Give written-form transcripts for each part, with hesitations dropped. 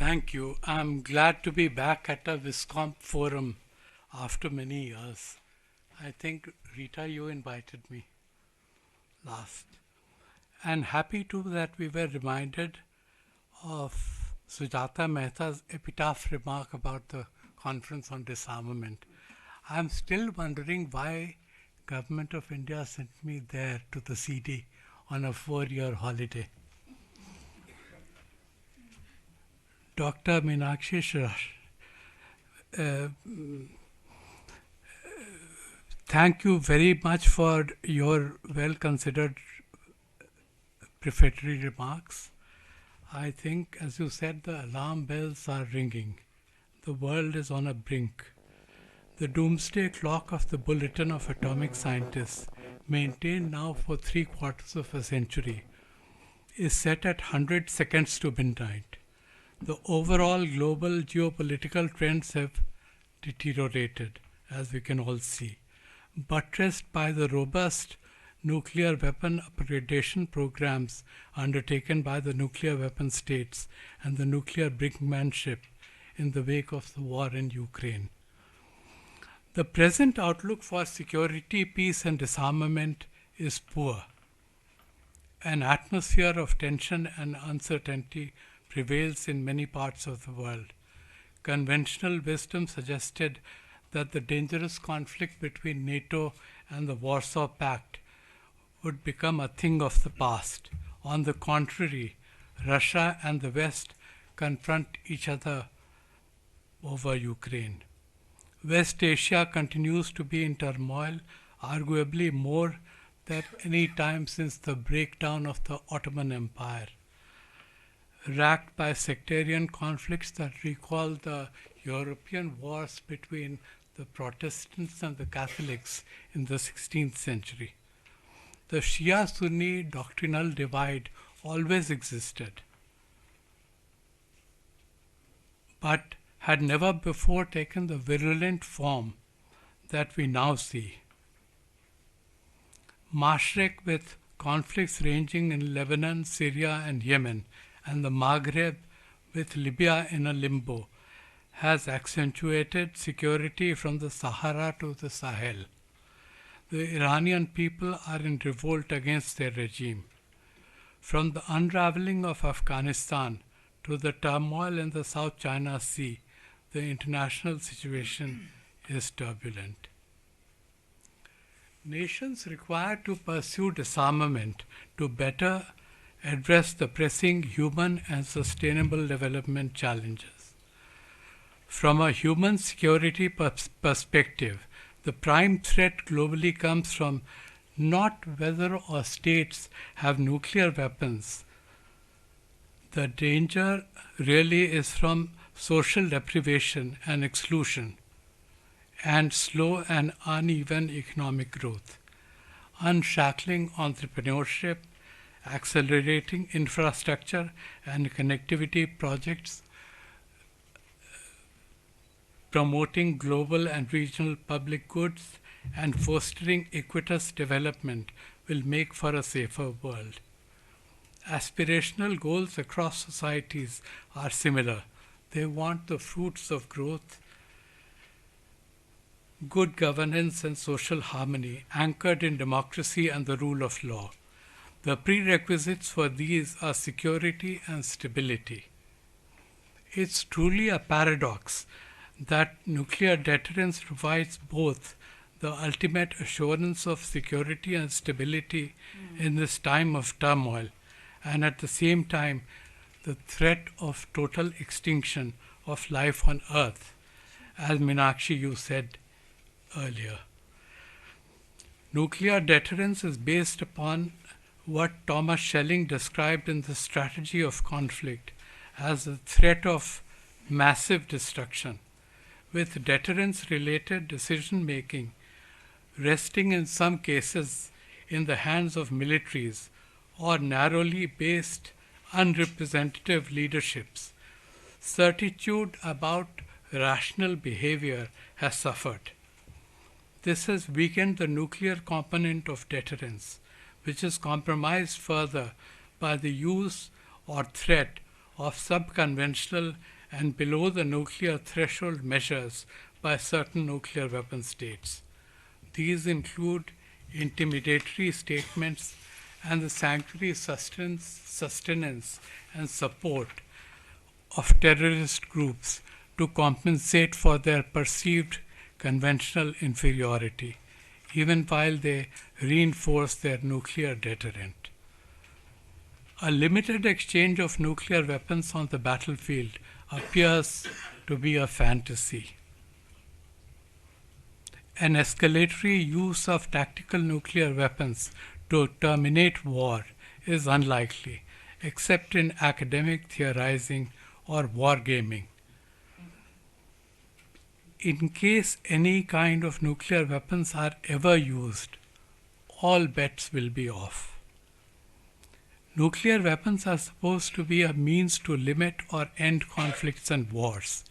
Thank you. I'm glad to be back at a WISCOMP forum after many years. I think, Rita, you invited me last. And happy too that we were reminded of Sujata Mehta's epitaph remark about the conference on disarmament. I'm still wondering why Government of India sent me there to the CD on a 4-year holiday. Dr. Meenakshi Shah, uh, thank you very much for your well-considered prefatory remarks. I think, as you said, the alarm bells are ringing. The world is on a brink. The doomsday clock of the Bulletin of Atomic Scientists, maintained now for 3/4 of a century, is set at 100 seconds to midnight. The overall global geopolitical trends have deteriorated, as we can all see, buttressed by the robust nuclear weapon upgradation programs undertaken by the nuclear weapon states and the nuclear brinkmanship in the wake of the war in Ukraine. The present outlook for security, peace, and disarmament is poor. An atmosphere of tension and uncertainty prevails in many parts of the world. Conventional wisdom suggested that the dangerous conflict between NATO and the Warsaw Pact would become a thing of the past. On the contrary, Russia and the West confront each other over Ukraine. West Asia continues to be in turmoil, arguably more than any time since the breakdown of the Ottoman Empire. Racked by sectarian conflicts that recall the European wars between the Protestants and the Catholics in the 16th century. The Shia-Sunni doctrinal divide always existed, but had never before taken the virulent form that we now see. Mashrek, with conflicts ranging in Lebanon, Syria, and Yemen, and the Maghreb, with Libya in a limbo, has accentuated security from the Sahara to the Sahel. The Iranian people are in revolt against their regime. From the unraveling of Afghanistan to the turmoil in the South China Sea, the international situation is turbulent. Nations require to pursue disarmament to better address the pressing human and sustainable development challenges. From a human security perspective, the prime threat globally comes from not whether or states have nuclear weapons. The danger really is from social deprivation and exclusion, and slow and uneven economic growth, unshackling entrepreneurship, accelerating infrastructure and connectivity projects, promoting global and regional public goods, and fostering equitous development will make for a safer world. Aspirational goals across societies are similar. They want the fruits of growth, good governance, and social harmony anchored in democracy and the rule of law. The prerequisites for these are security and stability. It's truly a paradox that nuclear deterrence provides both the ultimate assurance of security and stability in this time of turmoil, and at the same time the threat of total extinction of life on Earth, as Meenakshi, you said earlier. Nuclear deterrence is based upon what Thomas Schelling described in The Strategy of Conflict as the threat of massive destruction, with deterrence-related decision-making resting in some cases in the hands of militaries or narrowly based unrepresentative leaderships. Certitude about rational behavior has suffered. This has weakened the nuclear component of deterrence, which is compromised further by the use or threat of subconventional and below the nuclear threshold measures by certain nuclear weapon states. These include intimidatory statements and the sanctuary sustenance and support of terrorist groups to compensate for their perceived conventional inferiority, even while they reinforce their nuclear deterrent. A limited exchange of nuclear weapons on the battlefield appears to be a fantasy. An escalatory use of tactical nuclear weapons to terminate war is unlikely, except in academic theorizing or wargaming. In case any kind of nuclear weapons are ever used, all bets will be off. Nuclear weapons are supposed to be a means to limit or end conflicts and wars.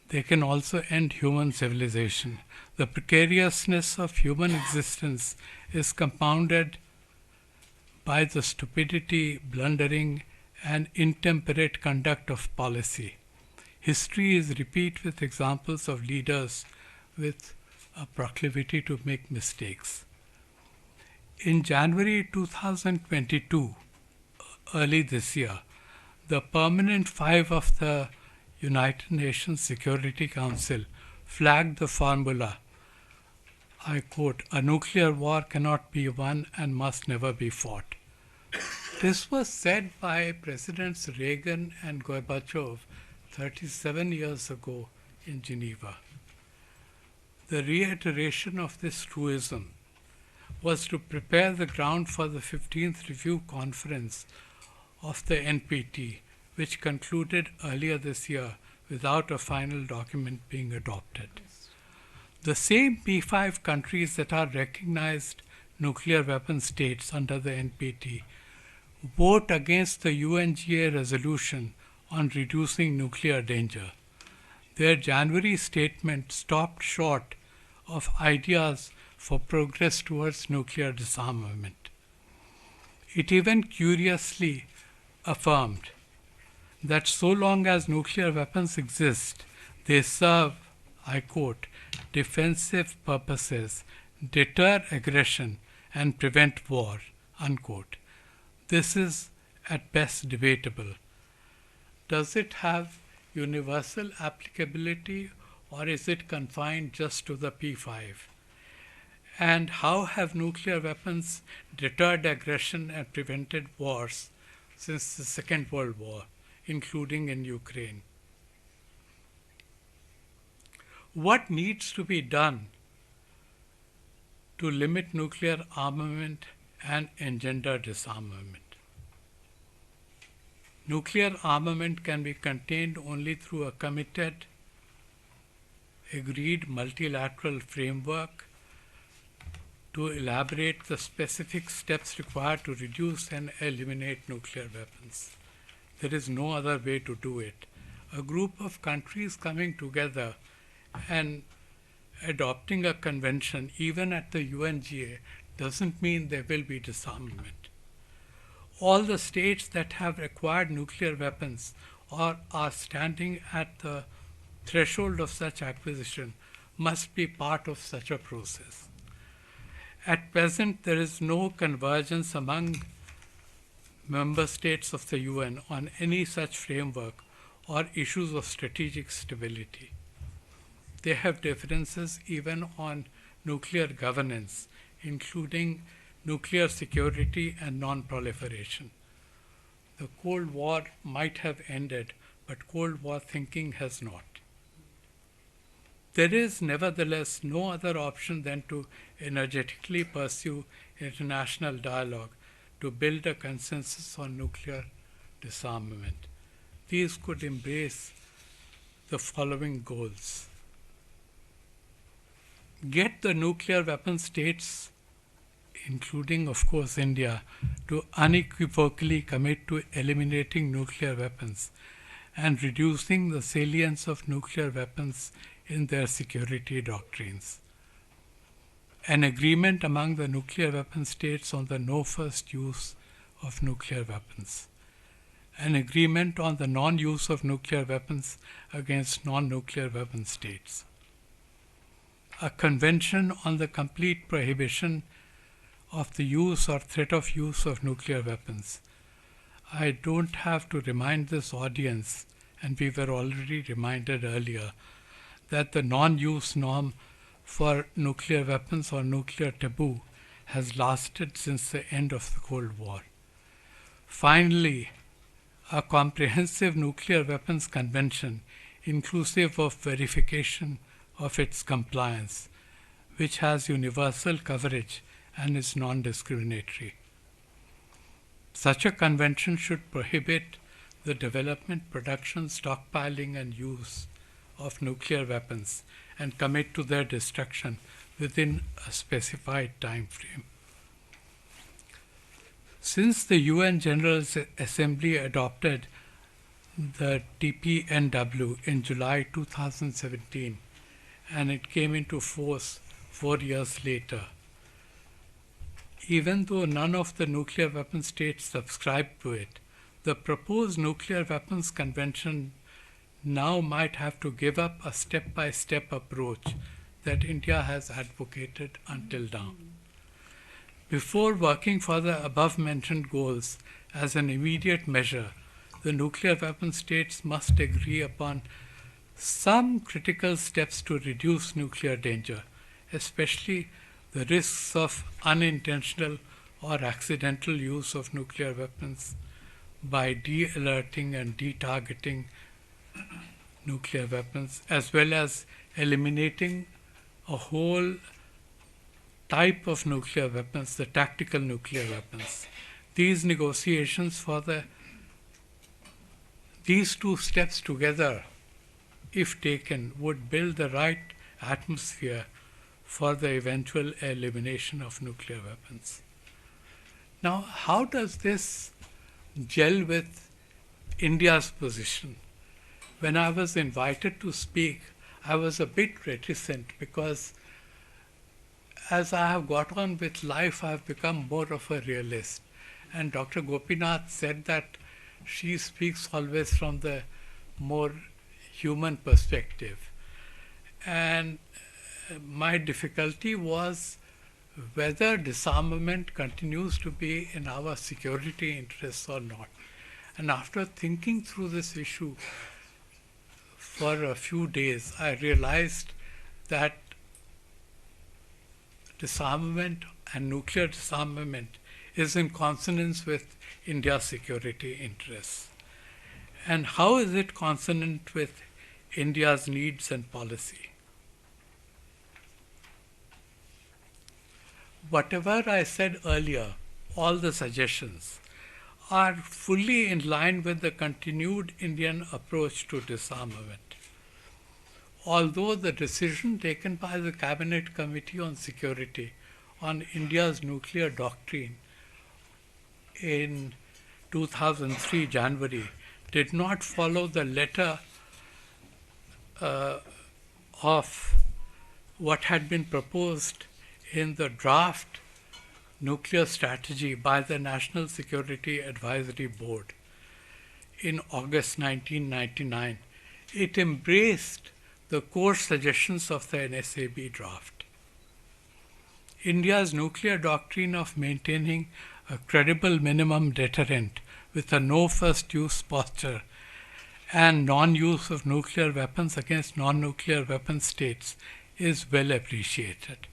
They can also end human civilization. The precariousness of human existence is compounded by the stupidity, blundering, and intemperate conduct of policy. History is replete with examples of leaders with a proclivity to make mistakes. In January 2022, early this year, the Permanent Five of the United Nations Security Council flagged the formula, I quote, "A nuclear war cannot be won and must never be fought." This was said by Presidents Reagan and Gorbachev 37 years ago in Geneva. The reiteration of this truism was to prepare the ground for the 15th Review Conference of the NPT, which concluded earlier this year without a final document being adopted. The same P5 countries that are recognized nuclear weapon states under the NPT vote against the UNGA resolution on reducing nuclear danger. Their January statement stopped short of ideas for progress towards nuclear disarmament. It even curiously affirmed that so long as nuclear weapons exist, they serve, I quote, defensive purposes, deter aggression, and prevent war, unquote. This is at best debatable. Does it have universal applicability, or is it confined just to the P5? And how have nuclear weapons deterred aggression and prevented wars since the Second World War, including in Ukraine? What needs to be done to limit nuclear armament and engender disarmament? Nuclear armament can be contained only through a committed, agreed multilateral framework to elaborate the specific steps required to reduce and eliminate nuclear weapons. There is no other way to do it. A group of countries coming together and adopting a convention, even at the UNGA, doesn't mean there will be disarmament. All the states that have acquired nuclear weapons or are standing at the threshold of such acquisition must be part of such a process. At present, there is no convergence among member states of the UN on any such framework or issues of strategic stability. They have differences even on nuclear governance, including nuclear security and non-proliferation. The Cold War might have ended, but Cold War thinking has not. There is nevertheless no other option than to energetically pursue international dialogue to build a consensus on nuclear disarmament. These could embrace the following goals. Get the nuclear weapon states, including, of course, India, to unequivocally commit to eliminating nuclear weapons and reducing the salience of nuclear weapons in their security doctrines. An agreement among the nuclear weapon states on the no first use of nuclear weapons. an agreement on the non-use of nuclear weapons against non-nuclear weapon states, a convention on the complete prohibition of the use or threat of use of nuclear weapons. I don't have to remind this audience, and we were already reminded earlier, that the non-use norm for nuclear weapons or nuclear taboo has lasted since the end of the Cold War. Finally, a comprehensive nuclear weapons convention inclusive of verification of its compliance, which has universal coverage and is non-discriminatory. Such a convention should prohibit the development, production, stockpiling, and use of nuclear weapons and commit to their destruction within a specified time frame. Since the UN General Assembly adopted the TPNW in July 2017 and it came into force 4 years later, even though none of the nuclear weapon states subscribed to it, the proposed Nuclear Weapons Convention now might have to give up a step-by-step approach that India has advocated until now. Before working for the above-mentioned goals as an immediate measure, the nuclear weapon states must agree upon some critical steps to reduce nuclear danger, especially the risks of unintentional or accidental use of nuclear weapons by de-alerting and de-targeting nuclear weapons, as well as eliminating a whole type of nuclear weapons, the tactical nuclear weapons. These negotiations for these two steps together, if taken, would build the right atmosphere for the eventual elimination of nuclear weapons. Now, how does this gel with India's position? When I was invited to speak, I was a bit reticent because as I have got on with life, I have become more of a realist. And Dr. Gopinath said that she speaks always from the more human perspective. And my difficulty was whether disarmament continues to be in our security interests or not. And after thinking through this issue for a few days, I realized that disarmament and nuclear disarmament is in consonance with India's security interests. And how is it consonant with India's needs and policy? Whatever I said earlier, all the suggestions, are fully in line with the continued Indian approach to disarmament. Although the decision taken by the Cabinet Committee on Security on India's nuclear doctrine in 2003 January did not follow the letter of what had been proposed in the draft nuclear strategy by the National Security Advisory Board in August 1999. It embraced the core suggestions of the NSAB draft. India's nuclear doctrine of maintaining a credible minimum deterrent with a no first use posture and non-use of nuclear weapons against non-nuclear weapon states is well appreciated.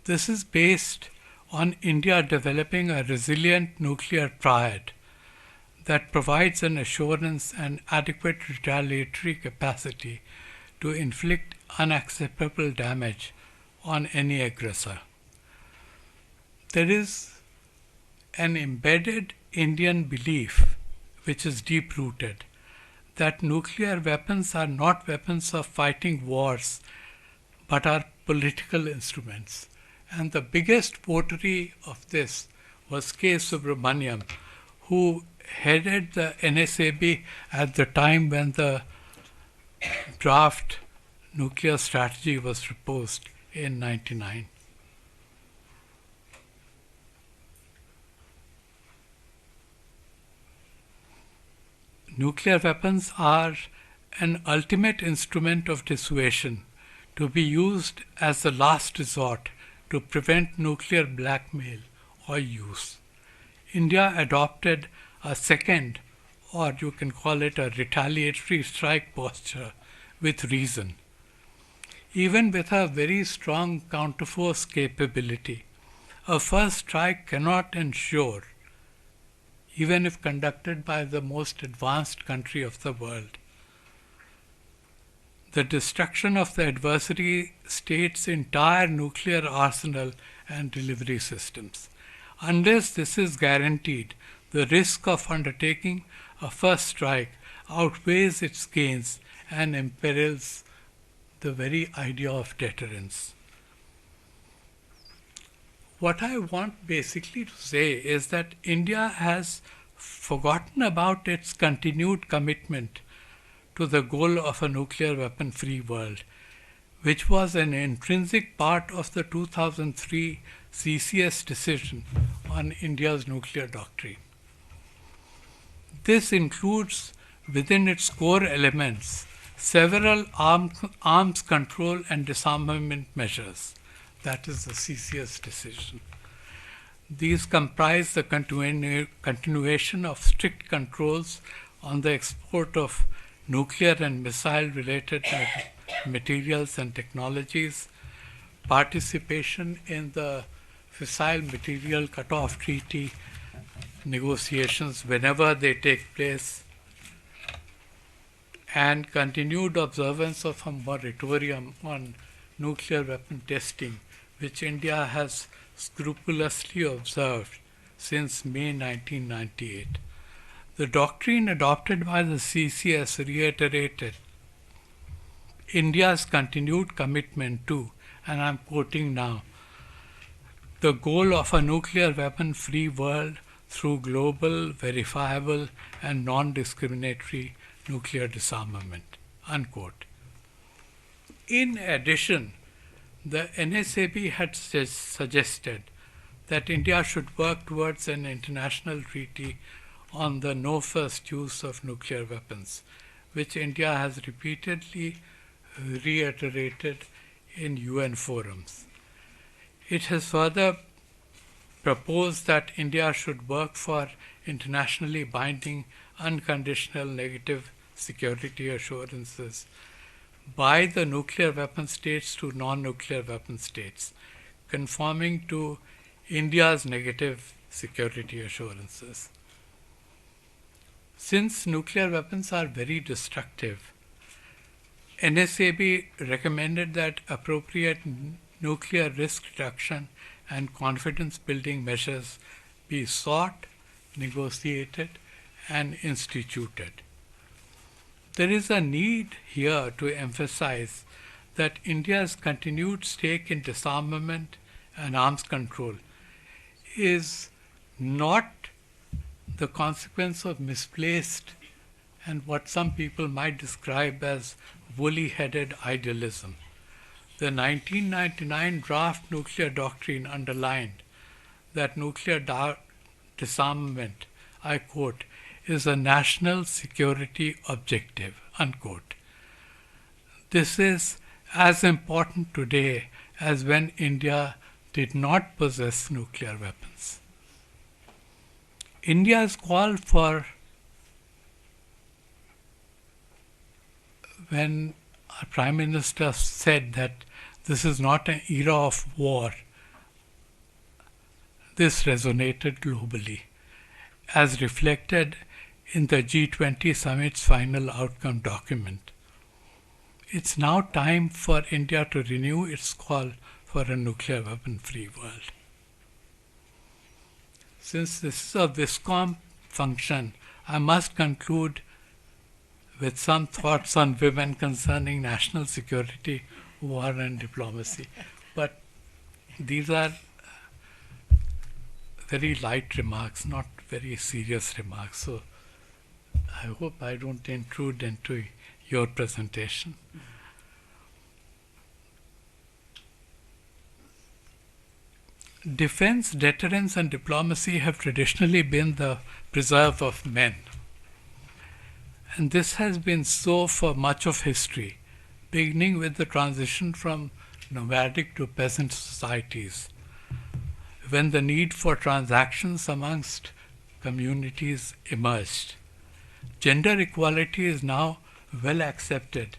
This is based on India developing a resilient nuclear triad that provides an assurance and adequate retaliatory capacity to inflict unacceptable damage on any aggressor. There is an embedded Indian belief, which is deep-rooted, that nuclear weapons are not weapons of fighting wars, but are political instruments. And the biggest votary of this was K. Subramaniam, who headed the NSAB at the time when the draft nuclear strategy was proposed in 1999. Nuclear weapons are an ultimate instrument of dissuasion to be used as the last resort to prevent nuclear blackmail or use. India adopted a second, or you can call it a retaliatory strike posture, with reason. Even with a very strong counterforce capability, a first strike cannot ensure, even if conducted by the most advanced country of the world, the destruction of the adversary state's entire nuclear arsenal and delivery systems. Unless this is guaranteed, the risk of undertaking a first strike outweighs its gains and imperils the very idea of deterrence. What I want basically to say is that India has forgotten about its continued commitment to the goal of a nuclear weapon-free world, which was an intrinsic part of the 2003 CCS decision on India's nuclear doctrine. This includes within its core elements several arms control and disarmament measures. That is the CCS decision. These comprise the continuation of strict controls on the export of nuclear and missile-related materials and technologies, participation in the Fissile Material Cutoff Treaty negotiations whenever they take place, and continued observance of a moratorium on nuclear weapon testing, which India has scrupulously observed since May 1998. The doctrine adopted by the CCS reiterated India's continued commitment to, and I'm quoting now, the goal of a nuclear weapon-free world through global, verifiable, and non-discriminatory nuclear disarmament, unquote. In addition, the NSAB had suggested that India should work towards an international treaty on the no first use of nuclear weapons, which India has repeatedly reiterated in UN forums. It has further proposed that India should work for internationally binding unconditional negative security assurances by the nuclear weapon states to non-nuclear weapon states, conforming to India's negative security assurances. Since nuclear weapons are very destructive, NSAB recommended that appropriate nuclear risk reduction and confidence building measures be sought, negotiated, and instituted. There is a need here to emphasize that India's continued stake in disarmament and arms control is not the consequence of misplaced and what some people might describe as woolly-headed idealism. The 1999 draft nuclear doctrine underlined that nuclear disarmament, I quote, is a national security objective, unquote. This is as important today as when India did not possess nuclear weapons. India's call for, when our Prime Minister said that this is not an era of war, this resonated globally, as reflected in the G20 summit's final outcome document. It's now time for India to renew its call for a nuclear weapon-free world. Since this is a WISCOMP function, I must conclude with some thoughts on women concerning national security, war, and diplomacy. But these are very light remarks, not very serious remarks. So I hope I don't intrude into your presentation. Defense, deterrence, and diplomacy have traditionally been the preserve of men. And this has been so for much of history, beginning with the transition from nomadic to peasant societies, when the need for transactions amongst communities emerged. Gender equality is now well accepted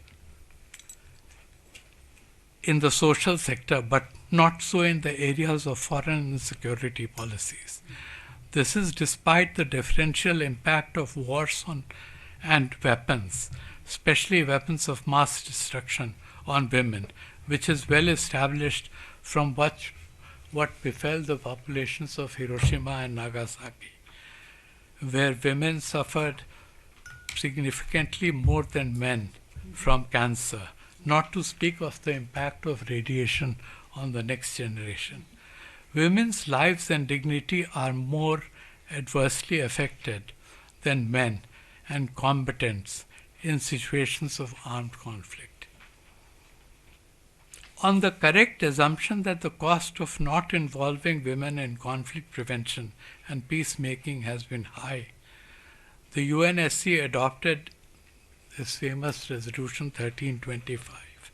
in the social sector, but not so in the areas of foreign and security policies. This is despite the differential impact of wars and weapons, especially weapons of mass destruction, on women, which is well established from what befell the populations of Hiroshima and Nagasaki, where women suffered significantly more than men from cancer, not to speak of the impact of radiation on the next generation. Women's lives and dignity are more adversely affected than men and combatants in situations of armed conflict. On the correct assumption that the cost of not involving women in conflict prevention and peacemaking has been high, the UNSC adopted this famous Resolution 1325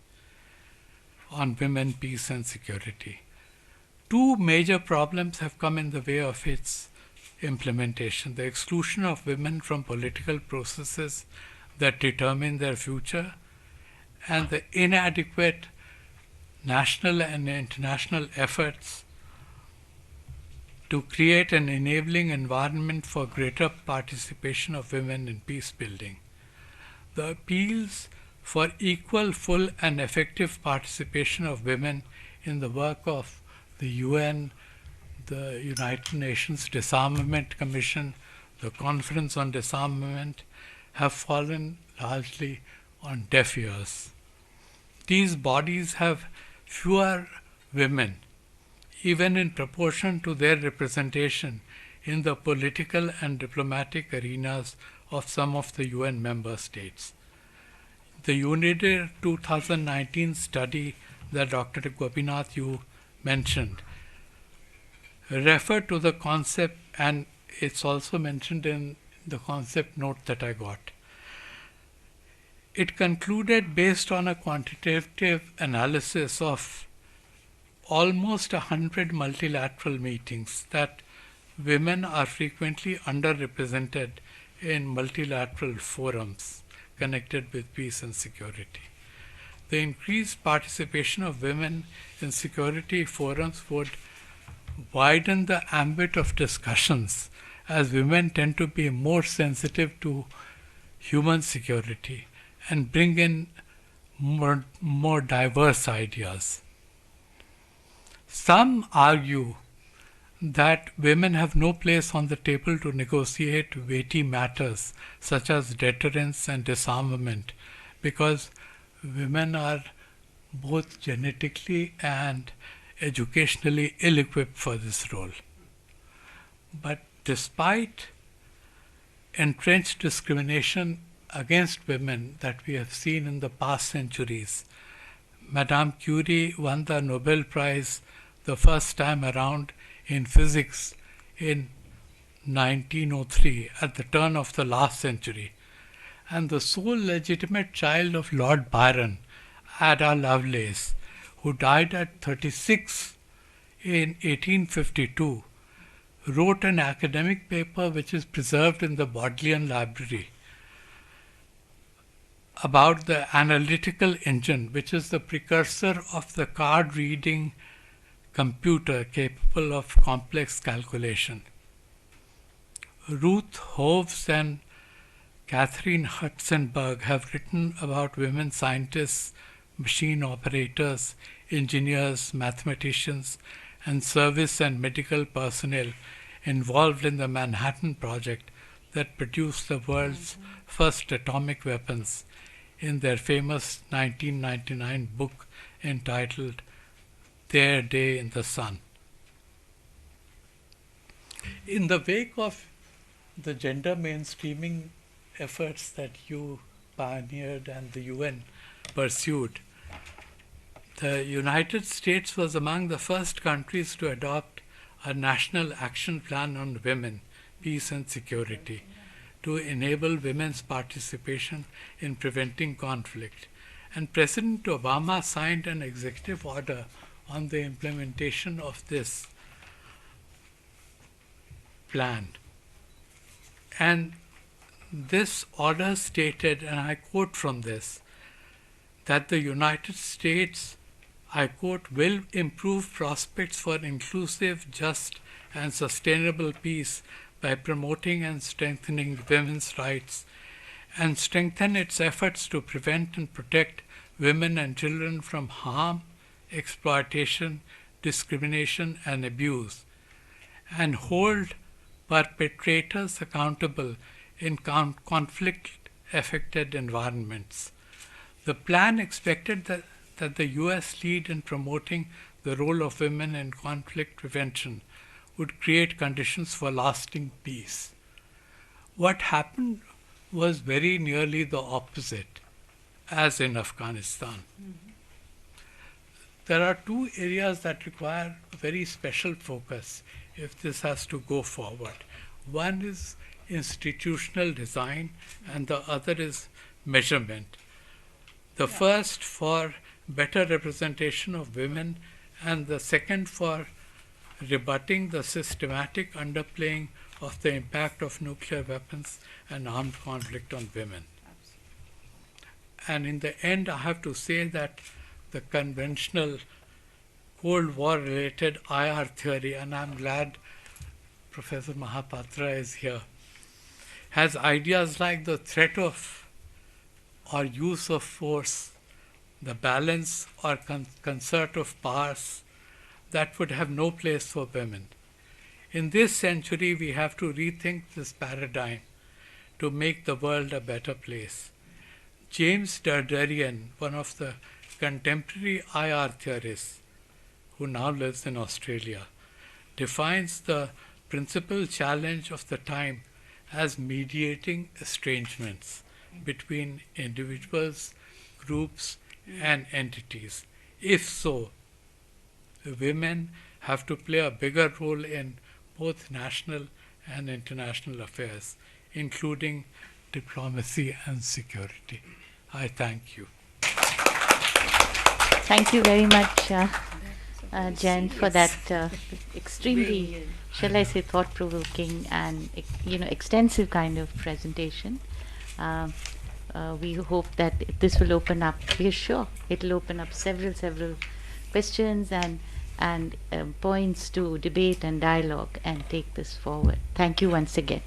on women, peace and security. Two major problems have come in the way of its implementation: the exclusion of women from political processes that determine their future, and the inadequate national and international efforts to create an enabling environment for greater participation of women in peace building. The appeals for equal, full and effective participation of women in the work of the UN, the United Nations Disarmament Commission, the Conference on Disarmament, have fallen largely on deaf ears. These bodies have fewer women, even in proportion to their representation in the political and diplomatic arenas of some of the UN member states. The UNIDIR 2019 study that Dr. Gopinath, you mentioned, referred to the concept, and it's also mentioned in the concept note that I got. It concluded, based on a quantitative analysis of almost 100 multilateral meetings, that women are frequently underrepresented in multilateral forums connected with peace and security. The increased participation of women in security forums would widen the ambit of discussions, as women tend to be more sensitive to human security and bring in more diverse ideas. Some argue that women have no place on the table to negotiate weighty matters such as deterrence and disarmament, because women are both genetically and educationally ill-equipped for this role. But despite entrenched discrimination against women that we have seen in the past centuries, Madame Curie won the Nobel Prize the first time around in physics in 1903, at the turn of the last century. And the sole legitimate child of Lord Byron, Ada Lovelace, who died at 36 in 1852, wrote an academic paper which is preserved in the Bodleian Library about the analytical engine, which is the precursor of the card-reading computer capable of complex calculation. Ruth Hoves and Catherine Hutzenberg have written about women scientists, machine operators, engineers, mathematicians, and service and medical personnel involved in the Manhattan Project that produced the world's first atomic weapons in their famous 1999 book entitled Their Day in the Sun. In the wake of the gender mainstreaming efforts that you pioneered and the UN pursued, the United States was among the first countries to adopt a national action plan on women, peace and security, to enable women's participation in preventing conflict. And President Obama signed an executive order on the implementation of this plan. And this order stated, and I quote from this, that the United States, I quote, will improve prospects for inclusive, just, and sustainable peace by promoting and strengthening women's rights, and strengthen its efforts to prevent and protect women and children from harm, exploitation, discrimination, and abuse, and hold perpetrators accountable in conflict-affected environments. The plan expected that the U.S. lead in promoting the role of women in conflict prevention would create conditions for lasting peace. What happened was very nearly the opposite, as in Afghanistan. There are two areas that require a very special focus if this has to go forward. One is institutional design, and the other is measurement. The first for better representation of women, and the second for rebutting the systematic underplaying of the impact of nuclear weapons and armed conflict on women. And in the end, I have to say that the conventional Cold War-related IR theory, and I'm glad Professor Mahapatra is here, has ideas like the threat of or use of force, the balance or concert of powers that would have no place for women. In this century, we have to rethink this paradigm to make the world a better place. James Derderian, one of the contemporary IR theorists who now lives in Australia, defines the principal challenge of the time as mediating estrangements between individuals, groups, and entities. If so, women have to play a bigger role in both national and international affairs, including diplomacy and security. I thank you. Thank you very much, Jayant, for that extremely, shall I say, thought-provoking and extensive kind of presentation. We hope that this will open up. We are sure it will open up several questions and points to debate and dialogue and take this forward. Thank you once again.